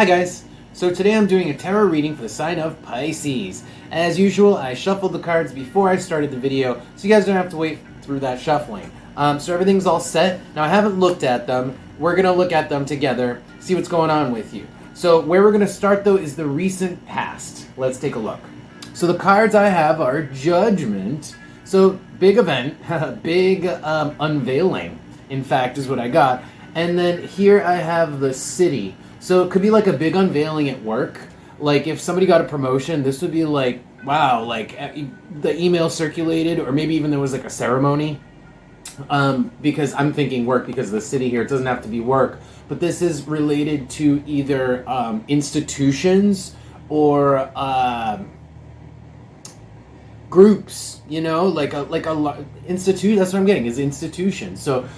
Hi guys! So today I'm doing a tarot reading for the sign of Pisces. As usual, I shuffled the cards before I started the video, so you guys don't have to wait through that shuffling. So everything's all set. Now I haven't looked at them. We're going to look at them together, see what's going on with you. So where we're going to start though is the recent past. Let's take a look. So the cards I have are Judgment. So big event, big unveiling, in fact, is what I got. And then here I have the City. So it could be like a big unveiling at work. Like if somebody got a promotion, this would be like, wow, like the email circulated, or maybe even there was like a ceremony. Because I'm thinking work because of the City here. It doesn't have to be work. But this is related to either institutions or groups, you know, like a institute. That's what I'm getting, is institution. So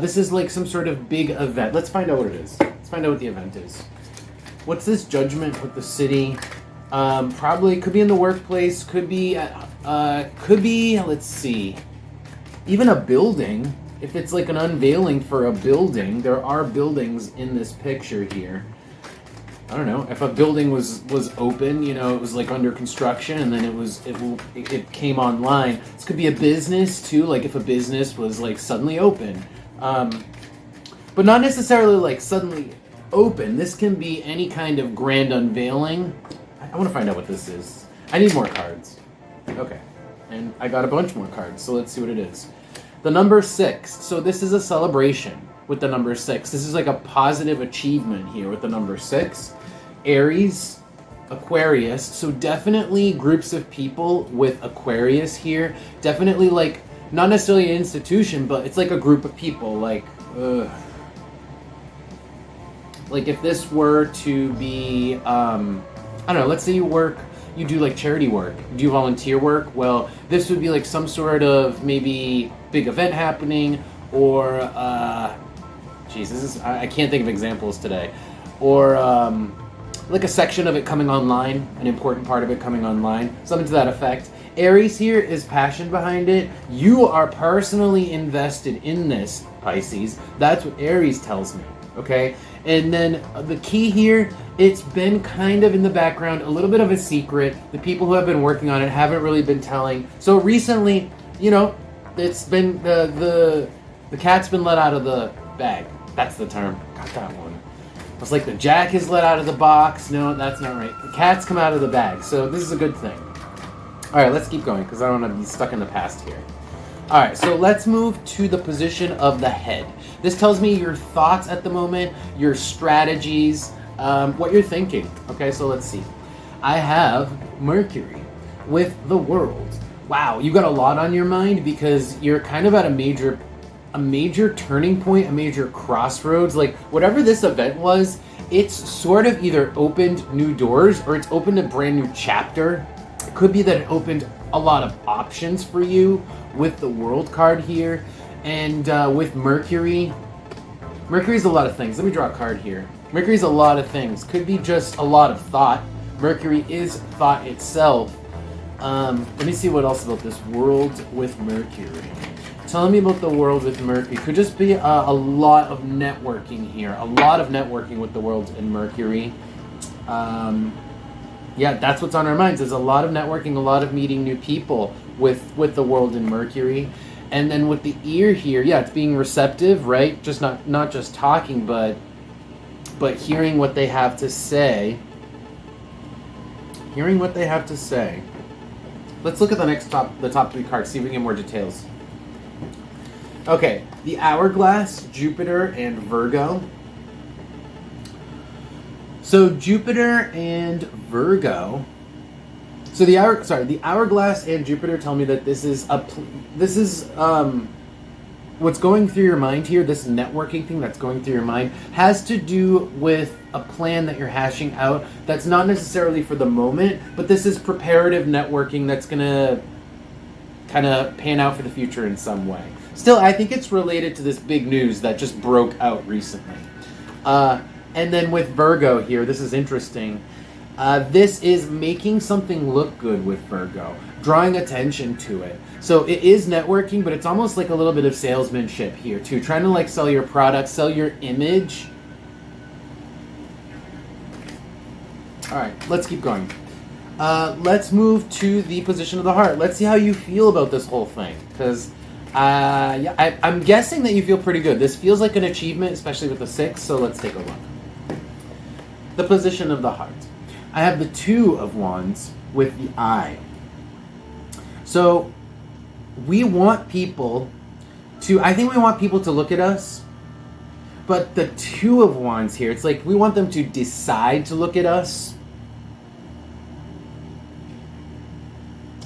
this is like some sort of big event. Let's find out what it is. Let's find out what the event is. What's this Judgment with the City? Probably could be in the workplace. Could be, let's see, even a building. If it's like an unveiling for a building, there are buildings in this picture here. I don't know, if a building was open, you know, it was like under construction, and then it came online. This could be a business too, like if a business was like suddenly open, but not necessarily like suddenly open. This can be any kind of grand unveiling. I want to find out what this is. I need more cards. Okay, and I got a bunch more cards, so let's see what it is. The number 6. So this is a celebration with the number 6. This is like a positive achievement here with the number 6. Aries, Aquarius. So definitely groups of people with Aquarius here. Definitely like, not necessarily an institution, but it's like a group of people. Like if this were to be, I don't know, let's say you do like charity work, do you volunteer work? Well, this would be like some sort of maybe big event happening, or I can't think of examples today, or like a section of it coming online, an important part of it coming online, something to that effect. Aries here is passion behind it. You are personally invested in this, Pisces. That's what Aries tells me, okay? And then the key here, it's been kind of in the background, a little bit of a secret. The people who have been working on it haven't really been telling. So recently, you know, it's been the cat's been let out of the bag. That's the term. Got that one. It's like the jack is let out of the box. No, that's not right. The cat's come out of the bag. So this is a good thing. All right, let's keep going because I don't want to be stuck in the past here. All right, so let's move to the position of the head. This tells me your thoughts at the moment, your strategies, what you're thinking. Okay, so let's see. I have Mercury with the World. Wow, you got a lot on your mind because you're kind of at a major turning point, a major crossroads. Like whatever this event was, it's sort of either opened new doors or it's opened a brand new chapter. It could be that it opened a lot of options for you with the World card here. And with Mercury's a lot of things. Let me draw a card here. Mercury's a lot of things. Could be just a lot of thought. Mercury is thought itself. Let me see what else about this World with Mercury. Tell me about the World with Mercury. Could just be a lot of networking here. A lot of networking with the World and Mercury. Yeah, that's what's on our minds. There's a lot of networking, a lot of meeting new people with the World and Mercury. And then with the ear here, yeah, it's being receptive, right? Just not just talking, but hearing what they have to say. Hearing what they have to say. Let's look at the top 3 cards, see if we can get more details. Okay, the Hourglass, Jupiter, and Virgo. So Jupiter and Virgo. So the Hourglass and Jupiter tell me that this is what's going through your mind here. This networking thing that's going through your mind has to do with a plan that you're hashing out. That's not necessarily for the moment, but this is preparative networking that's gonna kind of pan out for the future in some way. Still, I think it's related to this big news that just broke out recently. And then with Virgo here, this is interesting. This is making something look good with Virgo, drawing attention to it. So it is networking, but it's almost like a little bit of salesmanship here too, trying to like sell your product, sell your image. All right, let's keep going. Let's move to the position of the heart. Let's see how you feel about this whole thing. Because I'm guessing that you feel pretty good. This feels like an achievement, especially with the 6, so let's take a look. The position of the heart. I have the 2 of Wands with the Eye. So we want people to, I think we want people to look at us, but the 2 of Wands here, it's like we want them to decide to look at us.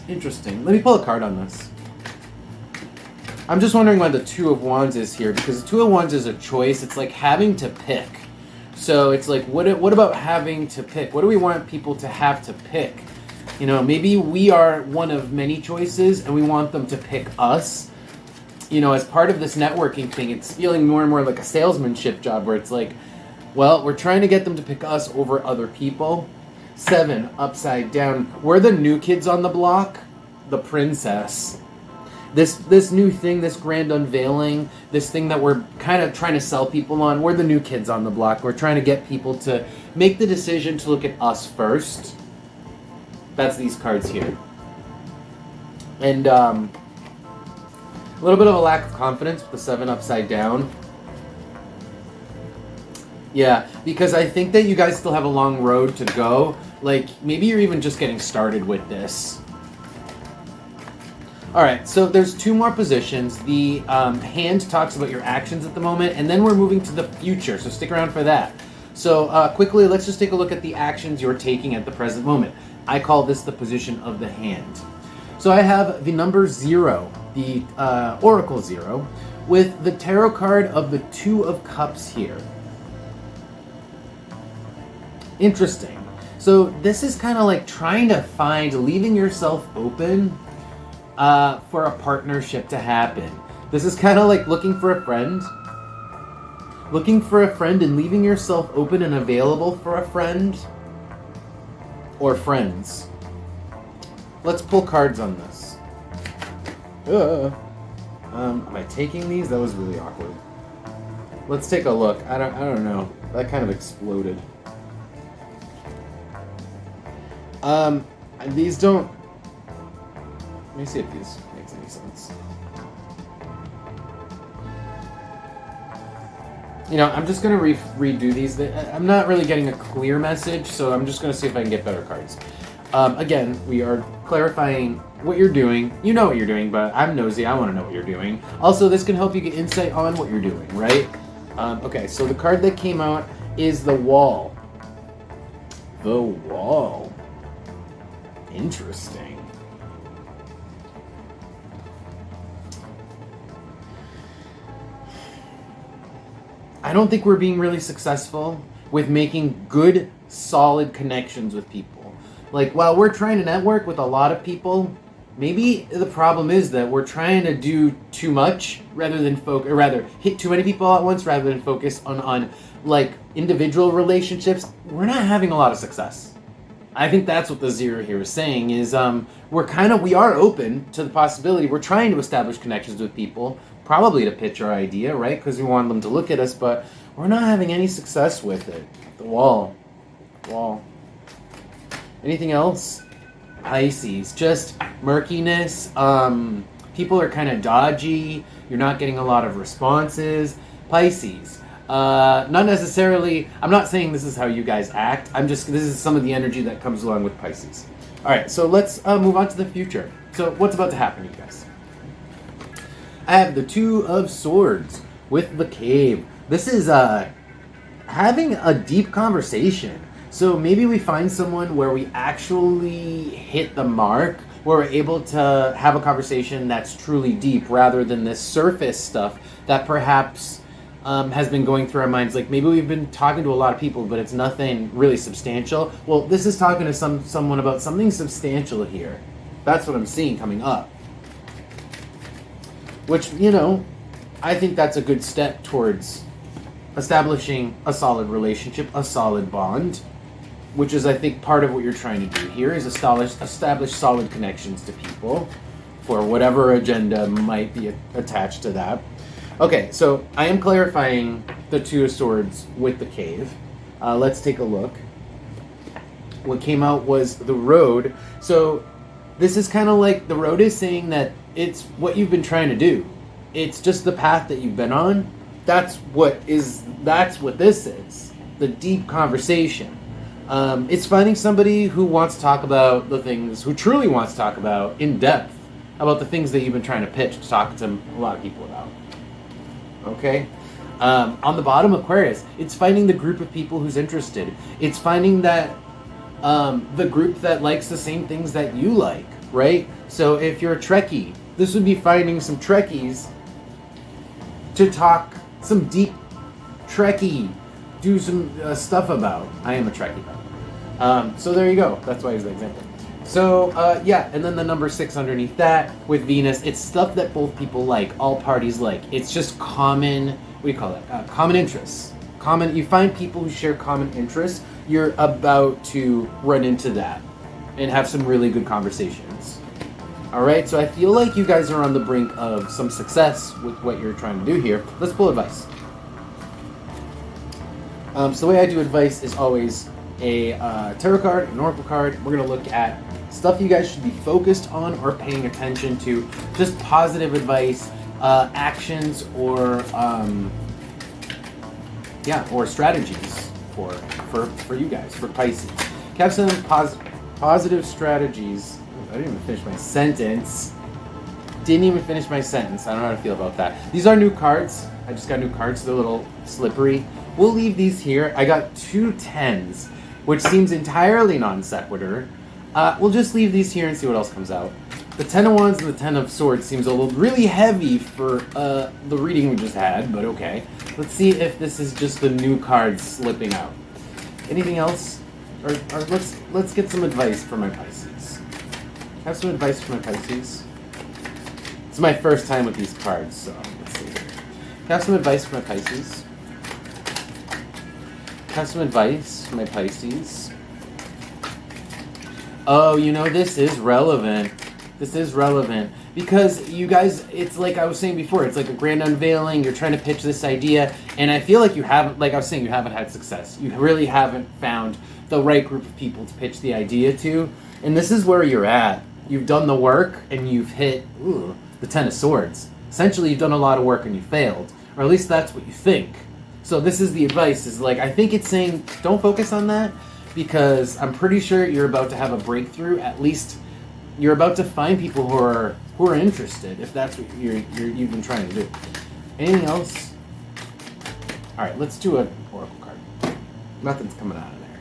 Interesting. Let me pull a card on this. I'm just wondering why the 2 of Wands is here, because the 2 of Wands is a choice. It's like having to pick. So it's like, what about having to pick? What do we want people to have to pick? You know, maybe we are one of many choices and we want them to pick us. You know, as part of this networking thing, it's feeling more and more like a salesmanship job where it's like, well, we're trying to get them to pick us over other people. 7, upside down. We're the new kids on the block, the princess. This new thing, this grand unveiling, this thing that we're kind of trying to sell people on, we're the new kids on the block. We're trying to get people to make the decision to look at us first. That's these cards here. And a little bit of a lack of confidence with the 7 upside down. Yeah, because I think that you guys still have a long road to go. Like, maybe you're even just getting started with this. Alright, so there's 2 more positions. The hand talks about your actions at the moment, and then we're moving to the future, so stick around for that. So quickly, let's just take a look at the actions you're taking at the present moment. I call this the position of the hand. So I have the number 0, the Oracle 0, with the tarot card of the 2 of Cups here. Interesting. So this is kind of like trying to leaving yourself open for a partnership to happen. This is kind of like looking for a friend. Looking for a friend and leaving yourself open and available for a friend or friends. Let's pull cards on this. Am I taking these? That was really awkward. Let's take a look. I don't know. That kind of exploded. These don't... Let me see if these makes any sense. You know, I'm just going to redo these. I'm not really getting a clear message, so I'm just going to see if I can get better cards. Again, we are clarifying what you're doing. You know what you're doing, but I'm nosy. I want to know what you're doing. Also, this can help you get insight on what you're doing, right? Okay, so the card that came out is the Wall. The Wall. Interesting. I don't think we're being really successful with making good, solid connections with people. Like, while we're trying to network with a lot of people, maybe the problem is that we're trying to do too much rather than hit too many people at once rather than focus on like individual relationships. We're not having a lot of success. I think that's what the 0 here is saying is we are open to the possibility. We're trying to establish connections with people, probably to pitch our idea, right? Because we want them to look at us, but we're not having any success with it. The Wall. Anything else? Pisces. Just murkiness. People are kind of dodgy. You're not getting a lot of responses. Pisces. Not necessarily, I'm not saying this is how you guys act. This is some of the energy that comes along with Pisces. Alright, so let's move on to the future. So what's about to happen, you guys? I have the 2 of Swords with the Cave. This is having a deep conversation. So maybe we find someone where we actually hit the mark, where we're able to have a conversation that's truly deep rather than this surface stuff that perhaps has been going through our minds. Like maybe we've been talking to a lot of people, but it's nothing really substantial. Well, this is talking to someone about something substantial here. That's what I'm seeing coming up. Which, you know, I think that's a good step towards establishing a solid relationship, a solid bond, which is, I think, part of what you're trying to do here is establish solid connections to people for whatever agenda might be attached to that. Okay, so I am clarifying the 2 of Swords with the Cave. Let's take a look. What came out was the road. So this is kind of like the road is saying that it's what you've been trying to do. It's just the path that you've been on. That's what this is. The deep conversation. It's finding somebody who wants to talk about the things, who truly wants to talk about in depth about the things that you've been trying to pitch to talk to a lot of people about. Okay? On the bottom, Aquarius, it's finding the group of people who's interested. It's finding that the group that likes the same things that you like, right? So if you're a Trekkie, this would be finding some Trekkies to talk some deep Trekkie, do some stuff about. I am a Trekkie though. So there you go. That's why he's the example. So yeah, and then the number 6 underneath that with Venus, it's stuff that both people like, all parties like. It's just common, what do you call it? Common interests. You find people who share common interests, you're about to run into that and have some really good conversations. All right, so I feel like you guys are on the brink of some success with what you're trying to do here. Let's pull advice. So the way I do advice is always a tarot card, an oracle card. We're going to look at stuff you guys should be focused on or paying attention to, just positive advice, actions, or or strategies for you guys, for Pisces. Have some positive strategies. I didn't even finish my sentence. I don't know how to feel about that. These are new cards. I just got new cards. They're a little slippery. We'll leave these here. I got 2 10s, which seems entirely non sequitur. We'll just leave these here and see what else comes out. The 10 of Wands and the 10 of Swords seems a little really heavy for the reading we just had, but okay. Let's see if this is just the new cards slipping out. Anything else? Or let's get some advice for my Pisces. Have some advice for my Pisces. It's my first time with these cards, so let's see. Have some advice for my Pisces. Have some advice for my Pisces. Oh, you know, this is relevant. This is relevant because you guys, it's like I was saying before, it's like a grand unveiling. You're trying to pitch this idea, and I feel like you haven't, like I was saying, you haven't had success. You really haven't found the right group of people to pitch the idea to, and this is where you're at. You've done the work, and you've hit the 10 of Swords. Essentially, you've done a lot of work, and you failed, or at least that's what you think. So this is the advice, is like, I think it's saying, don't focus on that, because I'm pretty sure you're about to have a breakthrough. At least you're about to find people who are interested, if that's what you've been trying to do. Anything else? All right, let's do an oracle card. Nothing's coming out of there.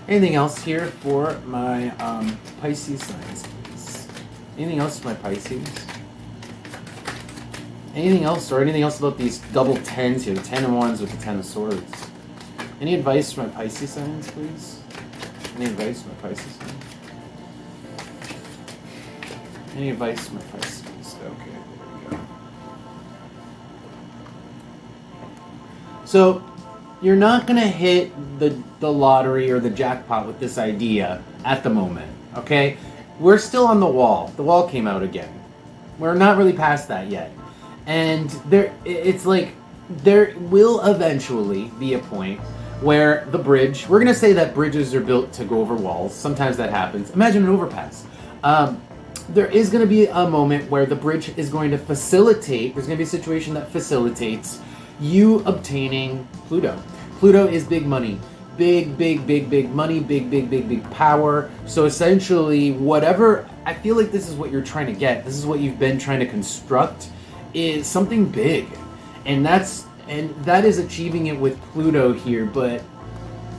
Anything else here for my Pisces signs, please? Anything else for my Pisces? Anything else, or anything else about these double 10s here, the 10 of Wands with the 10 of Swords? Any advice for my Pisces signs, please? Any advice for my Pisces signs? Any advice for my Pisces? Okay, there we go. So, you're not going to hit the lottery or the jackpot with this idea at the moment, okay? We're still on the wall. The wall came out again. We're not really past that yet. And it's like, there will eventually be a point where the bridge, we're going to say that bridges are built to go over walls. Sometimes that happens. Imagine an overpass. There is going to be a moment where the bridge is going to facilitate, there's going to be a situation that facilitates you obtaining Pluto. Pluto is big money. Big money, big power. So essentially, whatever, I feel like this is what you're trying to get. This is what you've been trying to construct, is something big. And that is achieving it with Pluto here, but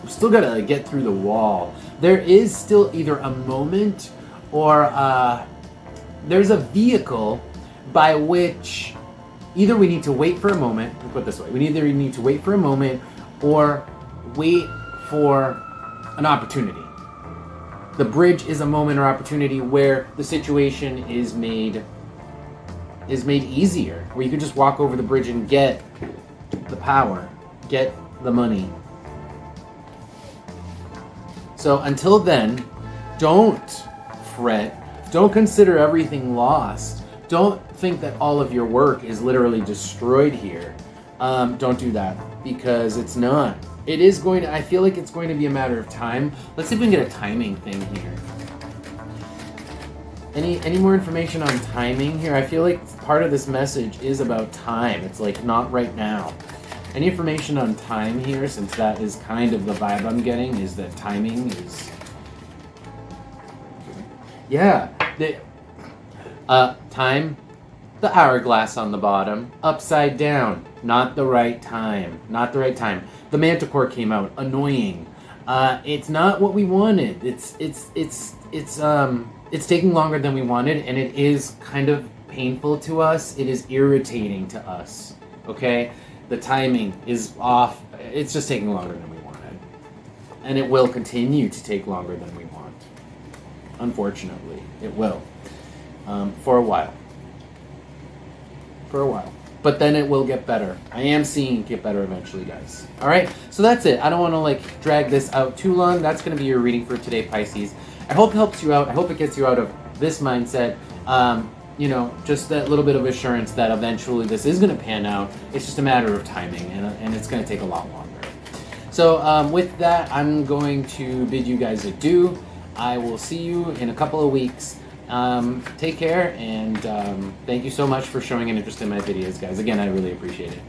we still gotta get through the wall. There is still either a moment or there's a vehicle by which either we need to wait for a moment, we'll put it this way, we either need to wait for a moment or wait for an opportunity. The bridge is a moment or opportunity where the situation is made easier, where you can just walk over the bridge and get the power, get the money. So until then, don't fret. Don't consider everything lost. Don't think that all of your work is literally destroyed here. Don't do that, because it's not. It is going to, I feel like it's going to be a matter of time. Let's see if we can get a timing thing here. Any more information on timing here? I feel like part of this message is about time. It's like not right now. Any information on time here, since that is kind of the vibe I'm getting, is that timing is... Yeah. Time, the hourglass on the bottom, upside down. Not the right time. Not the right time. The Manticore came out. Annoying. It's not what we wanted. It's taking longer than we wanted, and it is kind of painful to us. It is irritating to us. Okay? The timing is off. It's just taking longer than we wanted. And it will continue to take longer than we want. Unfortunately, it will. For a while. For a while. But then it will get better. I am seeing it get better eventually, guys. Alright? So that's it. I don't want to drag this out too long. That's going to be your reading for today, Pisces. I hope it helps you out. I hope it gets you out of this mindset. Just that little bit of assurance that eventually this is going to pan out. It's just a matter of timing, and it's going to take a lot longer. So with that, I'm going to bid you guys adieu. I will see you in a couple of weeks. Take care, and thank you so much for showing an interest in my videos, guys. Again, I really appreciate it.